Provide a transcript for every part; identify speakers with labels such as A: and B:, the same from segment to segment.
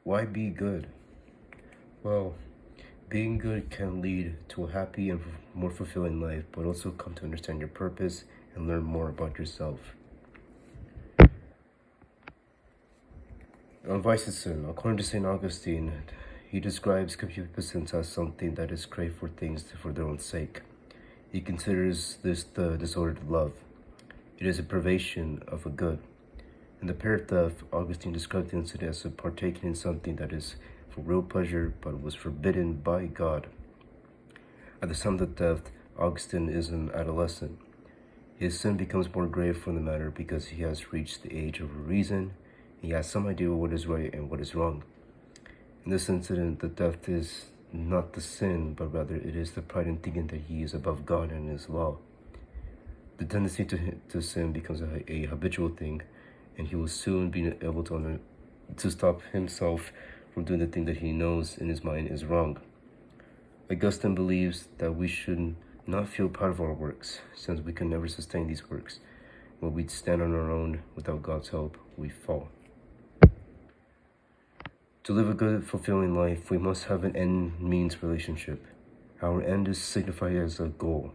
A: Why be good? Well, being good can lead to a happy and more fulfilling life, but also come to understand your purpose and learn more about yourself. On vice and sin, according to St. Augustine, he describes concupiscence as something that is craved for things for their own sake. He considers this the disordered love. It is a privation of a good. In the pair of theft, Augustine described the incident as partaking in something that is for real pleasure but was forbidden by God. At the time of the theft, Augustine is an adolescent. His sin becomes more grave from the matter because he has reached the age of reason. He has some idea of what is right and what is wrong. In this incident, the theft is not the sin, but rather it is the pride in thinking that he is above God and his law. The tendency to sin becomes a habitual thing, and he will soon be able to stop himself from doing the thing that he knows in his mind is wrong. Augustine believes that we should not feel proud of our works, since we can never sustain these works. When we stand on our own without God's help, we fall. To live a good, fulfilling life, we must have an end-means relationship. Our end is signified as a goal,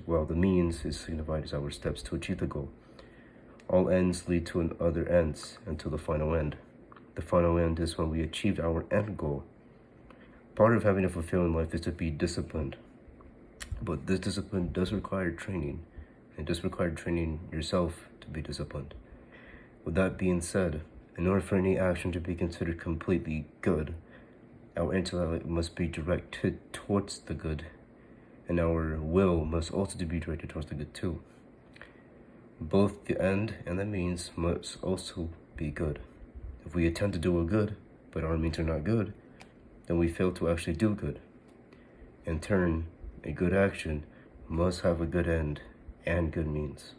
A: while the means is signified as our steps to achieve the goal. All ends lead to other ends until the final end. The final end is when we achieved our end goal. Part of having a fulfilling life is to be disciplined. But this discipline does require training, and does require training yourself to be disciplined. With that being said, in order for any action to be considered completely good, our intellect must be directed towards the good, and our will must also be directed towards the good too. Both the end and the means must also be good. If we attempt to do a good, but our means are not good, then we fail to actually do good. In turn, a good action must have a good end and good means.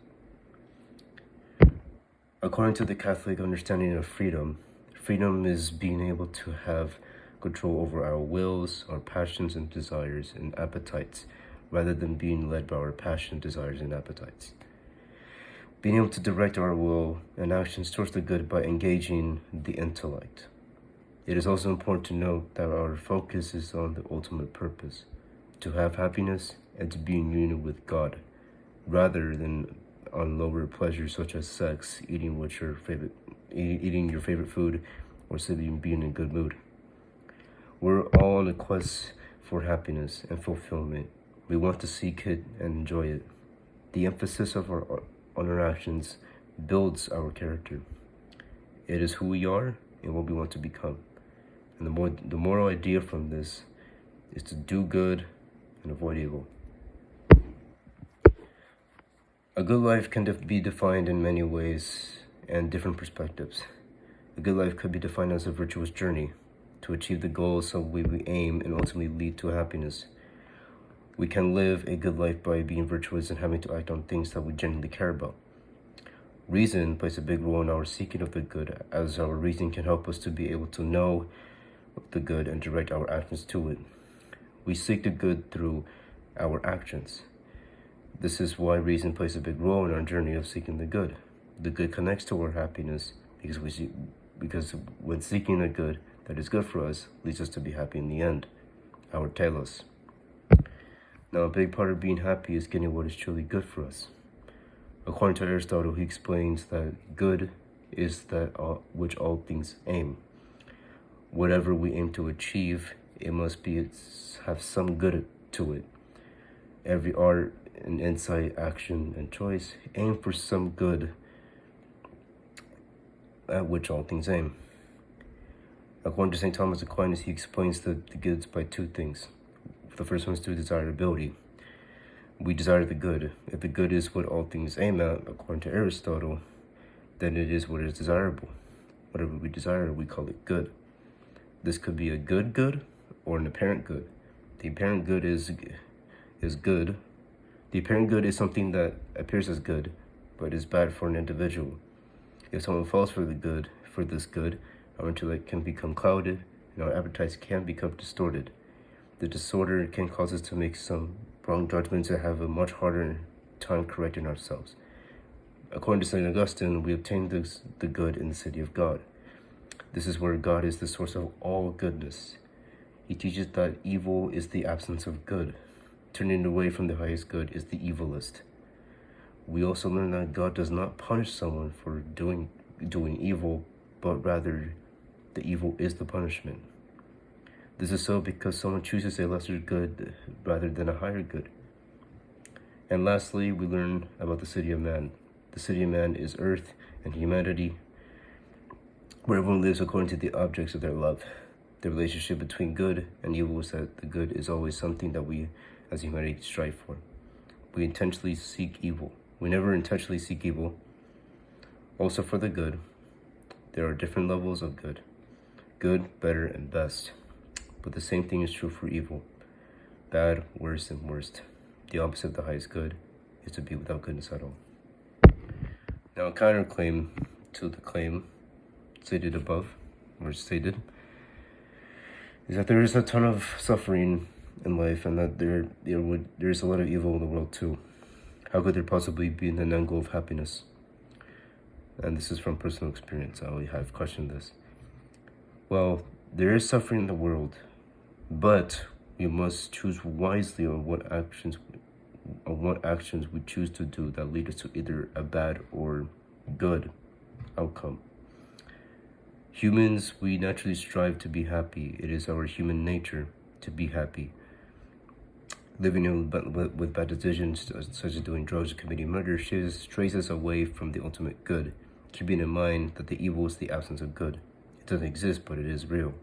A: According to the Catholic understanding of freedom, freedom is being able to have control over our wills, our passions and desires and appetites, rather than being led by our passions, desires, and appetites. Being able to direct our will and actions towards the good by engaging the intellect. It is also important to note that our focus is on the ultimate purpose, to have happiness and to be in union with God, rather than on lower pleasures such as sex, eating your favorite food, or simply being in a good mood. We're all on a quest for happiness and fulfillment. We want to seek it and enjoy it. The emphasis of on our actions builds our character. It is who we are and what we want to become. And the moral idea from this is to do good and avoid evil. A good life can be defined in many ways and different perspectives. A good life could be defined as a virtuous journey to achieve the goals of which we aim and ultimately lead to happiness. We can live a good life by being virtuous and having to act on things that we genuinely care about. Reason plays a big role in our seeking of the good, as our reason can help us to be able to know the good and direct our actions to it. We seek the good through our actions. This is why reason plays a big role in our journey of seeking the good. The good connects to our happiness because when seeking the good that is good for us leads us to be happy in the end. Our telos. Now, a big part of being happy is getting what is truly good for us. According to Aristotle, he explains that good is that which all things aim. Whatever we aim to achieve, it must have some good to it. Every art and insight, action, and choice aim for some good at which all things aim. According to St. Thomas Aquinas, he explains the goods by two things. The first one is through desirability. We desire the good. If the good is what all things aim at, according to Aristotle, then it is what is desirable. Whatever we desire, we call it good. This could be a good or an apparent good. The apparent good is good. The apparent good is something that appears as good, but is bad for an individual. If someone falls for this good, our intellect can become clouded, and our appetites can become distorted. The disorder can cause us to make some wrong judgments and have a much harder time correcting ourselves. According to St. Augustine, we obtain the good in the city of God. This is where God is the source of all goodness. He teaches that evil is the absence of good. Turning away from the highest good is the evilest. We also learn that God does not punish someone for doing evil, but rather the evil is the punishment. This is so because someone chooses a lesser good rather than a higher good. And lastly, we learn about the city of man. The city of man is earth and humanity, where everyone lives according to the objects of their love. The relationship between good and evil is that the good is always something that we as humanity strive for. We intentionally seek evil. We never intentionally seek evil. Also for the good, there are different levels of good. Good, better, and best. But the same thing is true for evil. Bad, worse, and worst. The opposite of the highest good is to be without goodness at all. Now, a counterclaim to the claim stated above, or stated, is that there is a ton of suffering in life and that there is a lot of evil in the world too. How could there possibly be an end goal of happiness? And this is from personal experience. I have questioned this. Well, there is suffering in the world, but we must choose wisely on what actions we choose to do that lead us to either a bad or good outcome. Humans, we naturally strive to be happy. It is our human nature to be happy. Living with bad decisions, such as doing drugs or committing murder, strays us away from the ultimate good, keeping in mind that the evil is the absence of good. It doesn't exist, but it is real.